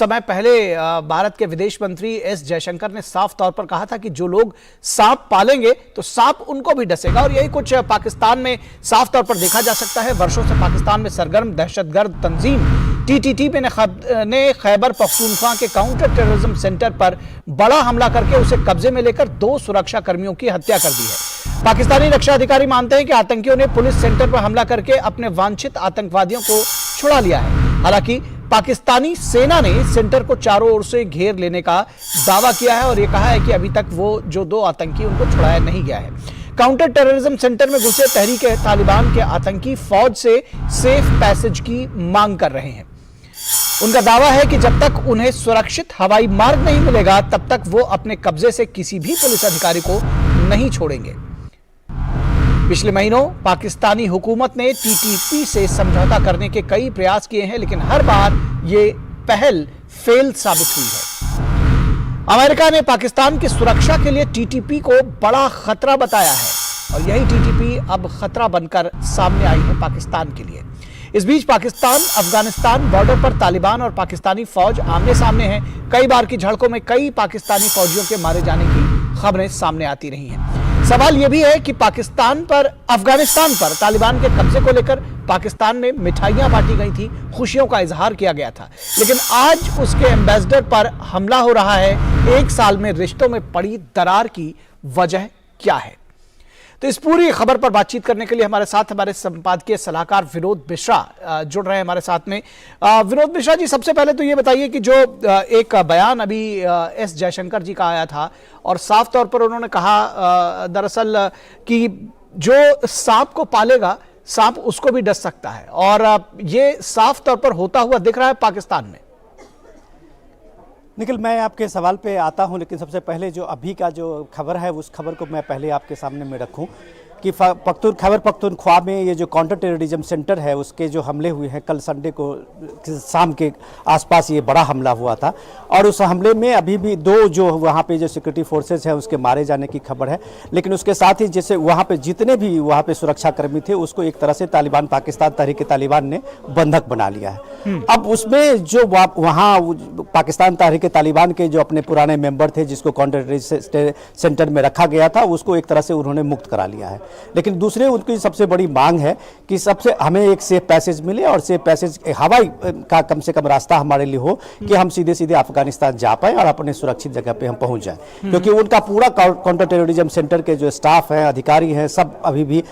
समय पहले भारत के विदेश मंत्री एस जयशंकर ने साफ तौर पर कहा था कि जो लोग सांप पालेंगे तो सांप उनको भी डसेगा, और यही कुछ पाकिस्तान में साफ तौर पर देखा जा सकता है। वर्षों से पाकिस्तान में सरगर्म दहशतगर्द तंजीम टीटीपी ने खैबर पख्तूनख्वा के काउंटर टेररिज्म सेंटर पर बड़ा हमला करके उसे कब्जे में लेकर 2 सुरक्षा कर्मियों की हत्या कर दी है। पाकिस्तानी रक्षा अधिकारी मानते हैं कि आतंकियों ने पुलिस सेंटर पर हमला करके अपने वांछित आतंकवादियों को छुड़ा लिया है। हालांकि पाकिस्तानी सेना ने सेंटर को चारों ओर से घेर लेने का दावा किया है और यह कहा है कि अभी तक वो जो 2 आतंकी उनको छुड़ाया नहीं गया है। काउंटर टेररिज्म सेंटर में घुसे तहरीक तालिबान के आतंकी फौज से सेफ पैसेज की मांग कर रहे हैं। उनका दावा है कि जब तक उन्हें सुरक्षित हवाई मार्ग नहीं मिलेगा तब तक वो अपने कब्जे से किसी भी पुलिस अधिकारी को नहीं छोड़ेंगे। पिछले महीनों पाकिस्तानी हुकूमत ने टीटीपी से समझौता करने के कई प्रयास किए हैं, लेकिन हर बार ये पहल फेल साबित हुई है। अमेरिका ने पाकिस्तान की सुरक्षा के लिए टीटीपी को बड़ा खतरा बताया है और यही टीटीपी अब खतरा बनकर सामने आई है पाकिस्तान के लिए। इस बीच पाकिस्तान अफगानिस्तान बॉर्डर पर तालिबान और पाकिस्तानी फौज आमने सामने हैं। कई बार की झड़पों में कई पाकिस्तानी फौजियों के मारे जाने की खबरें सामने आती रही हैं। सवाल यह भी है कि अफगानिस्तान पर तालिबान के कब्जे को लेकर पाकिस्तान में मिठाइयां बांटी गई थी, खुशियों का इजहार किया गया था, लेकिन आज उसके एम्बेसडर पर हमला हो रहा है। 1 साल में रिश्तों में पड़ी दरार की वजह क्या है? तो इस पूरी खबर पर बातचीत करने के लिए हमारे साथ हमारे संपादकीय सलाहकार विनोद मिश्रा जुड़ रहे हैं हमारे साथ में। विनोद मिश्रा जी, सबसे पहले तो ये बताइए कि जो एक बयान अभी एस जयशंकर जी का आया था और साफ तौर पर उन्होंने कहा दरअसल कि जो सांप को पालेगा सांप उसको भी डस सकता है, और ये साफ तौर पर होता हुआ दिख रहा है पाकिस्तान में। निखिल, मैं आपके सवाल पे आता हूं, लेकिन सबसे पहले जो अभी का जो खबर है उस खबर को मैं पहले आपके सामने में रखूं कि खैबर पख्तूनख्वा में ये जो काउंटर टेररिज्म सेंटर है उसके जो हमले हुए हैं, कल संडे को शाम के आसपास ये बड़ा हमला हुआ था और उस हमले में अभी भी 2 जो वहाँ पे जो सिक्योरिटी फोर्सेस हैं उसके मारे जाने की खबर है। लेकिन उसके साथ ही जैसे वहाँ पे जितने भी वहाँ पे सुरक्षाकर्मी थे उसको एक तरह से तालिबान पाकिस्तान तहरीक तालिबान ने बंधक बना लिया है। अब उसमें जो वहाँ पाकिस्तान तहरीक तालिबान के जो अपने पुराने मेंबर थे जिसको काउंटर टेररिज्म सेंटर में रखा गया था उसको एक तरह से उन्होंने मुक्त करा लिया है। लेकिन दूसरे उनकी सबसे बड़ी मांग है कि हमें एक सेफ पैसेज मिले और सेफ पैसेज हवाई का कम से कम रास्ता हमारे लिए हो कि हम सीधे सीधे अफगानिस्तान जा पाए और अपने सुरक्षित जगह पे हम पहुंच जाए, क्योंकि उनका पूरा काउंटर टेररिज्म सेंटर के जो स्टाफ है, अधिकारी हैं, सब अभी भी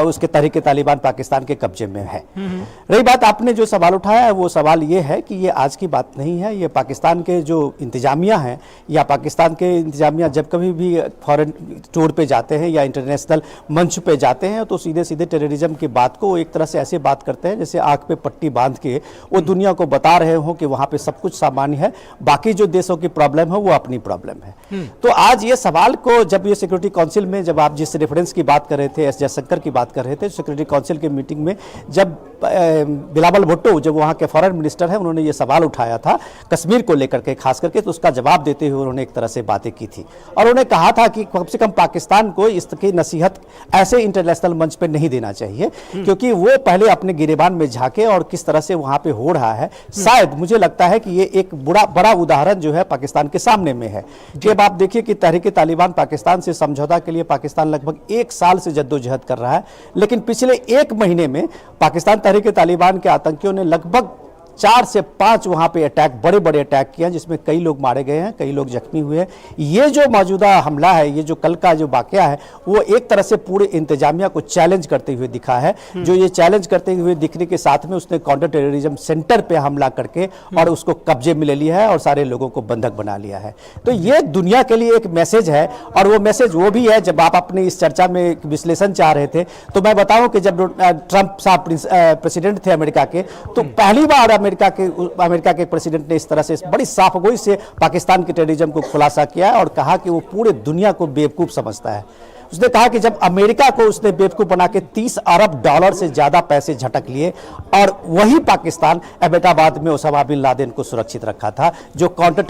उसके तहरीक तालिबान पाकिस्तान के कब्जे में है। रही बात आपने जो सवाल उठाया है वो सवाल ये है कि ये आज की बात नहीं है, ये पाकिस्तान के जो इंतजामिया है या पाकिस्तान के इंतजामिया जब कभी भी फॉरेन टूर पे जाते हैं या इंटरनेशनल मंच पे जाते हैं तो सीधे सीधे टेररिज्म की बात को एक तरह से ऐसे बात करते हैं जैसे आंख पे पट्टी बांध के वो दुनिया को बता रहे हो कि वहां पे सब कुछ सामान्य है, बाकी जो देशों की प्रॉब्लम है वो अपनी प्रॉब्लम है। तो आज ये सवाल को जब ये सिक्योरिटी काउंसिल में जब आप जिस रेफरेंस की बात कर रहे थे, एस जयशंकर की बात कर रहे थे, सिक्योरिटी काउंसिल की मीटिंग में जब बिलावल भुट्टो जब वहां के फॉरेन मिनिस्टर है उन्होंने ये सवाल उठाया था कश्मीर को लेकर के खास करके, तो उसका जवाब देते हुए उन्होंने एक तरह से बातें की थी और उन्होंने कहा था कि कम से कम पाकिस्तान को इसकी नसीहत ऐसे इंटरनेशनल मंच पे नहीं देना चाहिए, क्योंकि वो पहले अपने गिरेबान में झांके और किस तरह से वहां पे हो रहा है। शायद मुझे लगता है कि ये एक बड़ा उदाहरण जो है पाकिस्तान के सामने में है। जब आप देखिए कि तहरीक तालिबान पाकिस्तान से समझौता के लिए पाकिस्तान लगभग 1 साल से जद्दोजहद कर रहा है, लेकिन पिछले 1 महीने में पाकिस्तान तहरीक तालिबान के आतंकियों ने लगभग 4 से 5 वहां पे अटैक, बड़े बड़े अटैक किए, जिसमें कई लोग मारे गए हैं, कई लोग जख्मी हुए हैं। ये जो मौजूदा हमला है, ये जो कल का जो वाकया है, वो एक तरह से पूरे इंतजामिया को चैलेंज करते हुए दिखा है। जो ये चैलेंज करते हुए दिखने के साथ में उसने काउंटर टेररिज्म सेंटर पे हमला करके और उसको कब्जे में ले लिया है और सारे लोगों को बंधक बना लिया है। तो ये दुनिया के लिए एक मैसेज है और वो मैसेज वो भी है। जब आप अपनी इस चर्चा में एक विश्लेषण चाह रहे थे तो मैं बताऊं कि जब ट्रंप साहब प्रेसिडेंट थे अमेरिका के, तो पहली बार अमेरिका के प्रेसिडेंट ने इस तरह से बड़ी साफगोई से पाकिस्तान के टेररिज्म को खुलासा किया और कहा कि वो पूरे दुनिया को बेवकूफ समझता है। उसने कहा कि जब अमेरिका को उसने बेवकूफ बना के 30 अरब डॉलर से ज्यादा पैसे झटक लिए और वही पाकिस्तान एबेटाबाद में ओसामा बिन लादेन को सुरक्षित रखा था, जो काउंटर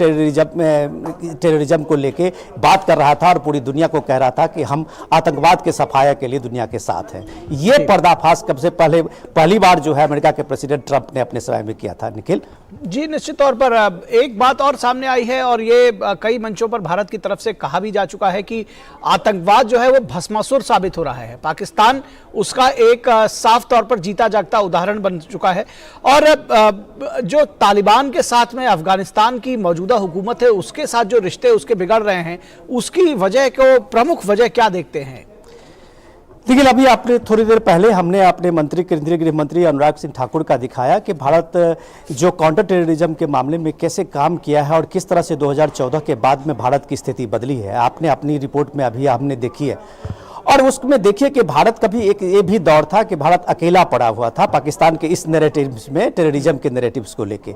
टेररिज्म को लेके बात कर रहा था और पूरी दुनिया को कह रहा था कि हम आतंकवाद के सफाया के लिए दुनिया के साथ हैं। ये पर्दाफाश कब से पहली बार जो है अमेरिका के प्रेसिडेंट ट्रंप ने अपने समय में किया था। निखिल जी, निश्चित तौर पर एक बात और सामने आई है और ये कई मंचों पर भारत की तरफ से कहा भी जा चुका है कि आतंकवाद जो है वो भस्मासुर साबित हो रहा है। पाकिस्तान उसका एक साफ तौर पर जीता जागता उदाहरण बन चुका है और जो तालिबान के साथ में अफगानिस्तान की मौजूदा हुकूमत है उसके साथ जो रिश्ते उसके बिगड़ रहे हैं, उसकी वजह को, प्रमुख वजह क्या देखते हैं? लेकिन अभी आपने थोड़ी देर पहले हमने अपने मंत्री, केंद्रीय गृह मंत्री अनुराग सिंह ठाकुर का दिखाया कि भारत जो काउंटर टेररिज्म के मामले में कैसे काम किया है और किस तरह से 2014 के बाद में भारत की स्थिति बदली है। आपने अपनी रिपोर्ट में अभी हमने देखी है और उसमें देखिए कि भारत का भी एक ये भी दौर था कि भारत अकेला पड़ा हुआ था पाकिस्तान के इस नैरेटिव्स में, टेररिज्म के नैरेटिव्स को लेके,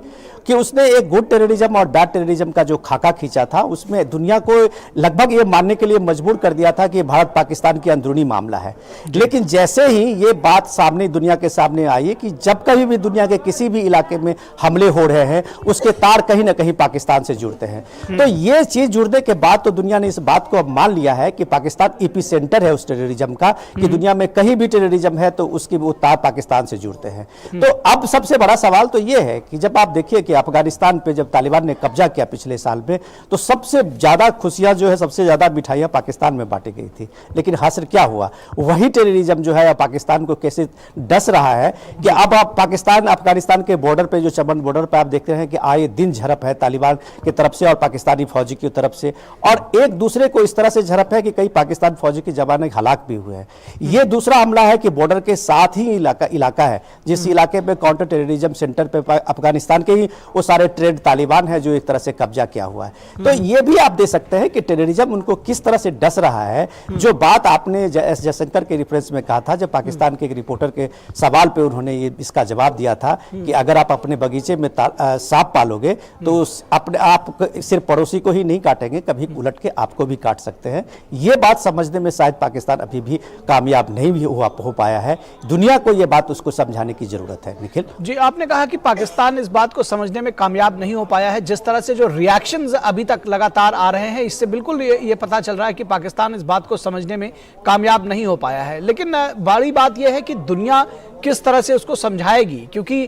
कि उसने एक गुड टेररिज्म और बैड टेररिज्म का जो खाका खींचा था उसमें दुनिया को लगभग ये मानने के लिए मजबूर कर दिया था कि भारत पाकिस्तान की अंदरूनी मामला है। लेकिन जैसे ही ये बात सामने दुनिया के सामने आई कि जब कभी भी दुनिया के किसी भी इलाके में हमले हो रहे हैं उसके तार कहीं ना कहीं पाकिस्तान से जुड़ते हैं, तो ये चीज जुड़ने के बाद तो दुनिया ने इस बात को अब मान लिया है कि पाकिस्तान एपी सेंटर है उस टेररिज्म का, कि दुनिया में कहीं भी टेररिज्म है तो उसकी वो तार पाकिस्तान से जुड़ते हैं। तो अब सबसे बड़ा सवाल तो ये है कि जब आप देखिए कि अफगानिस्तान पे जब तालिबान ने कब्जा किया पिछले साल में, तो सबसे ज्यादा खुशियां जो है, सबसे ज्यादा मिठाइयां पाकिस्तान में बांटी गई थी। लेकिन हासिल क्या हुआ? वही टेररिज्म जो है पाकिस्तान को कैसे डस रहा है कि अब आप पाकिस्तान अफगानिस्तान के बॉर्डर पे, जो चमन बॉर्डर पे आप देखते हैं कि आए दिन झड़प है तालिबान की तरफ से और पाकिस्तानी फौजी की तरफ से, और एक दूसरे को इस तरह से झड़प है कि कई पाकिस्तान फौजी के जवान हलाक भी हुए हैं। ये दूसरा हमला है कि बॉर्डर के साथ ही इलाका है जिस इलाके में काउंटर टेररिज्म सेंटर पे अफगानिस्तान के ही वो सारे ट्रेड तालिबान है जो एक तरह से कब्जा किया हुआ है। तो ये भी आप देख सकते हैं कि टेररिज्म उनको किस तरह से डस रहा है। जो बात आपने एस जयशंकर के रेफरेंस में कहा था, जब पाकिस्तान के एक रिपोर्टर के सवाल पे उन्होंने ये इसका जवाब दिया था कि अगर आप अपने बगीचे में सांप पालोगे तो अपने आप सिर्फ पड़ोसी को ही नहीं काटेंगे, कभी उलट के आपको भी काट सकते हैं। ये बात समझने में शायद पाकिस्तान अभी भी कामयाब नहीं भी हो पाया है। दुनिया को ये बात उसको समझाने की जरूरत है। निखिल जी, आपने कहा कि पाकिस्तान इस बात को समझने में कामयाब नहीं हो पाया है। जिस तरह से जो रिएक्शंस अभी तक लगातार आ रहे हैं, इससे बिल्कुल ये पता चल रहा है कि पाकिस्तान इस बात को समझने में कामयाब नहीं हो पाया है। लेकिन बड़ी बात यह है कि दुनिया किस तरह से उसको समझाएगी, क्योंकि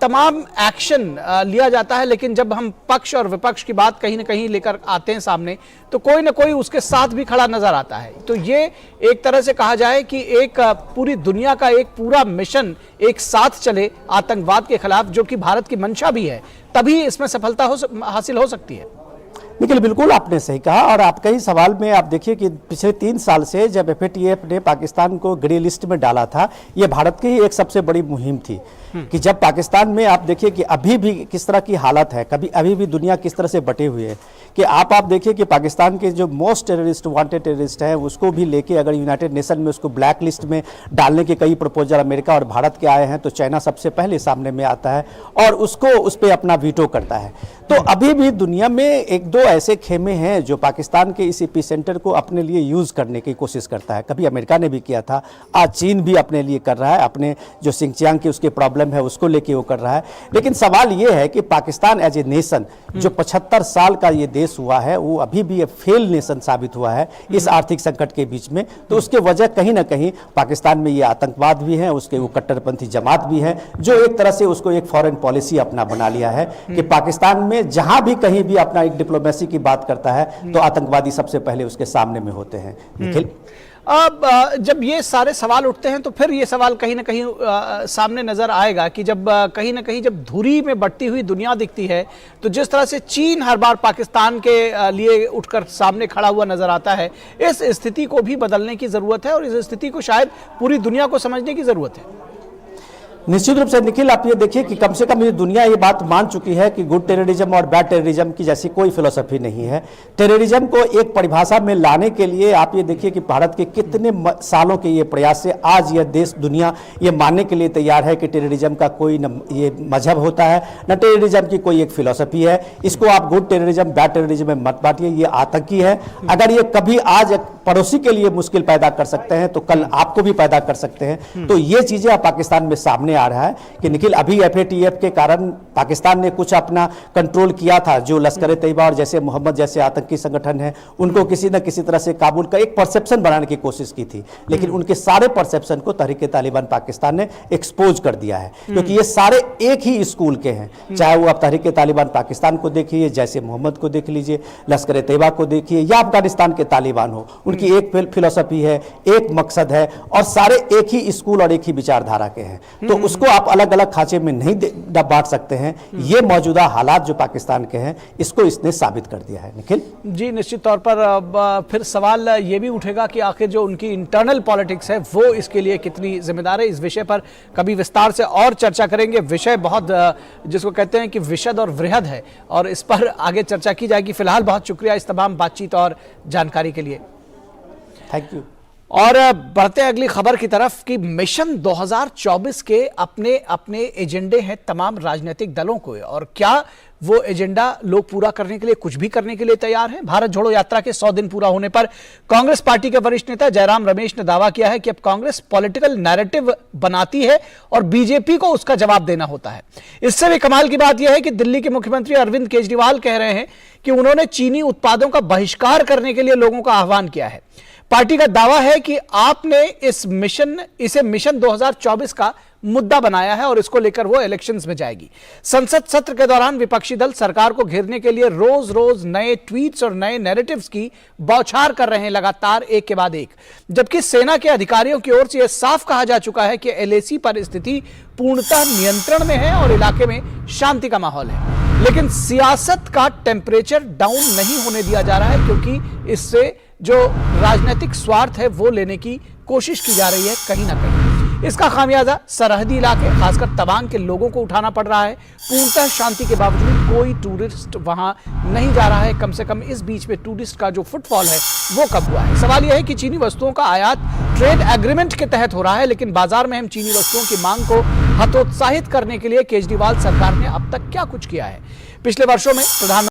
तमाम एक्शन लिया जाता है, लेकिन जब हम पक्ष और विपक्ष की बात कहीं ना कहीं लेकर आते हैं सामने, तो कोई ना कोई उसके साथ भी खड़ा नजर आता है। तो ये एक तरह से कहा जाए कि एक पूरी दुनिया का एक पूरा मिशन एक साथ चले आतंकवाद के खिलाफ, जो कि भारत की मंशा भी है, तभी इसमें सफलता हासिल हो सकती है। निखिल, बिल्कुल आपने सही कहा। और आपका ही सवाल में आप देखिए कि पिछले 3 साल से जब FATF ने पाकिस्तान को ग्रे लिस्ट में डाला था, ये भारत की ही एक सबसे बड़ी मुहिम थी कि जब पाकिस्तान में आप देखिए कि अभी भी किस तरह की हालत है, अभी भी दुनिया किस तरह से बटे हुए है, कि आप देखिए कि पाकिस्तान के जो मोस्ट टेररिस्ट, वांटेड टेररिस्ट हैं, उसको भी लेके अगर यूनाइटेड नेशन में उसको ब्लैक लिस्ट में डालने के कई प्रपोजल अमेरिका और भारत के आए हैं, तो चाइना सबसे पहले सामने में आता है और उसको उस पर अपना वीटो करता है। तो अभी भी दुनिया में 1-2 ऐसे खेमे हैं जो पाकिस्तान के इस एपी सेंटर को अपने लिए यूज करने की कोशिश करता है। कभी अमेरिका ने भी किया था, आज चीन भी अपने लिए कर रहा है, अपने जो सिंगचियांग की उसके प्रॉब्लम है उसको लेके वो कर रहा है। लेकिन सवाल ये है कि पाकिस्तान एज ए नेशन, जो 75 साल का ये देश हुआ है, वो अभी भी फेल नेशन साबित हुआ है इस आर्थिक संकट के बीच में। तो उसके वजह कहीं ना कहीं पाकिस्तान में ये आतंकवाद भी है, उसके वो कट्टरपंथी जमात भी है, जो एक तरह से उसको एक फॉरेन पॉलिसी अपना बना लिया है कि पाकिस्तान में जहां भी कहीं भी अपना एक डिप्लोमेसी की बात करता है तो आतंकवादी सबसे पहले उसके सामने में होते हैं। निखिल, अब जब ये सारे सवाल उठते हैं तो फिर ये सवाल कहीं ना कहीं सामने नजर आएगा कि जब कहीं ना कहीं जब धुरी में बढ़ती हुई दुनिया दिखती है, तो जिस तरह से चीन हर बार पाकिस्तान के लिए उठकर सामने खड़ा हुआ नजर आता है, इस स्थिति को भी बदलने की जरूरत है और इस स्थिति को शायद पूरी दुनिया को समझने की जरूरत है। निश्चित रूप से निखिल, आप ये देखिए कि कम से कम ये दुनिया ये बात मान चुकी है कि गुड टेररिज्म और बैड टेररिज्म की जैसी कोई फिलोसफी नहीं है। टेररिज्म को एक परिभाषा में लाने के लिए आप ये देखिए कि भारत के कितने सालों के ये प्रयास से आज यह देश, दुनिया ये मानने के लिए तैयार है कि टेररिज्म का कोई न ये मजहब होता है, न टेररिज्म की कोई एक फिलोसफी है। इसको आप गुड टेररिज्म बैड टेररिज्म में मत बांटिए, ये आतंकी है। अगर ये कभी आज पड़ोसी के लिए मुश्किल पैदा कर सकते हैं तो कल आपको भी पैदा कर सकते हैं। तो ये चीजें अब पाकिस्तान में सामने आ रहा है कि निखिल, अभी FATF के कारण पाकिस्तान ने कुछ अपना कंट्रोल किया था, जो लश्कर तैयबा और जैसे मोहम्मद जैसे आतंकी संगठन है उनको किसी न किसी तरह से काबुल का एक परसेप्शन बनाने की कोशिश की थी, लेकिन उनके सारे परसेप्शन को तहरीक तालिबान पाकिस्तान ने एक्सपोज कर दिया है, क्योंकि ये सारे एक ही स्कूल के हैं। चाहे वो आप तहरीक तालिबान पाकिस्तान को देखिए, जैसे मोहम्मद को देख लीजिए, लश्कर तैयबा को देखिए, या अफगानिस्तान के तालिबान हो, उनकी एक फिलोसफी है, एक मकसद है और सारे एक ही स्कूल और एक ही विचारधारा के हैं। तो उसको आप अलग अलग खांचे में नहीं बांट सकते हैं। ये मौजूदा हालात जो पाकिस्तान के हैं इसको इसने साबित कर दिया है। निखिल जी, निश्चित तौर पर फिर सवाल ये भी उठेगा कि आखिर जो उनकी इंटरनल पॉलिटिक्स है वो इसके लिए कितनी जिम्मेदार है। इस विषय पर कभी विस्तार से और चर्चा करेंगे। विषय बहुत जिसको कहते हैं कि विशद और वृहद है और इस पर आगे चर्चा की जाएगी। फिलहाल बहुत शुक्रिया इस तमाम बातचीत और जानकारी के लिए। Thank you. और बढ़ते अगली खबर की तरफ कि मिशन 2024 के अपने अपने एजेंडे हैं तमाम राजनीतिक दलों को, और क्या वो एजेंडा लोग पूरा करने के लिए कुछ भी करने के लिए तैयार हैं। भारत जोड़ो यात्रा के 100 दिन पूरा होने पर कांग्रेस पार्टी के वरिष्ठ नेता जयराम रमेश ने दावा किया है कि अब कांग्रेस पॉलिटिकल नैरेटिव बनाती है और बीजेपी को उसका जवाब देना होता है। इससे भी कमाल की बात यह है कि दिल्ली के मुख्यमंत्री अरविंद केजरीवाल कह रहे हैं कि उन्होंने चीनी उत्पादों का बहिष्कार करने के लिए लोगों का आह्वान किया है। पार्टी का दावा है कि आपने इसे मिशन 2024 का मुद्दा बनाया है और इसको लेकर वो इलेक्शंस में जाएगी। संसद सत्र के दौरान विपक्षी दल सरकार को घेरने के लिए रोज रोज नए ट्वीट्स और नए नैरेटिव्स की बौछार कर रहे हैं, लगातार एक के बाद एक। जबकि सेना के अधिकारियों की ओर से यह साफ कहा जा चुका है कि LAC पर स्थिति पूर्णतः नियंत्रण में है और इलाके में शांति का माहौल है। लेकिन सियासत का टेम्परेचर डाउन नहीं होने दिया जा रहा है, क्योंकि इससे जो राजनीतिक स्वार्थ है वो लेने की कोशिश की जा रही है कहीं ना कहीं। इसका खामियाजा सरहदी इलाके खासकर तवांग के लोगों को उठाना पड़ रहा है। पूर्णतः शांति के बावजूद कोई टूरिस्ट वहां नहीं जा रहा है। कम से कम इस बीच में टूरिस्ट का जो फुटफॉल है वो कब हुआ है। सवाल यह है कि चीनी वस्तुओं का आयात ट्रेड एग्रीमेंट के तहत हो रहा है, लेकिन बाजार में हम चीनी वस्तुओं की मांग को हतोत्साहित करने के लिए केजरीवाल सरकार ने अब तक क्या कुछ किया है। पिछले वर्षों में प्रधानमंत्री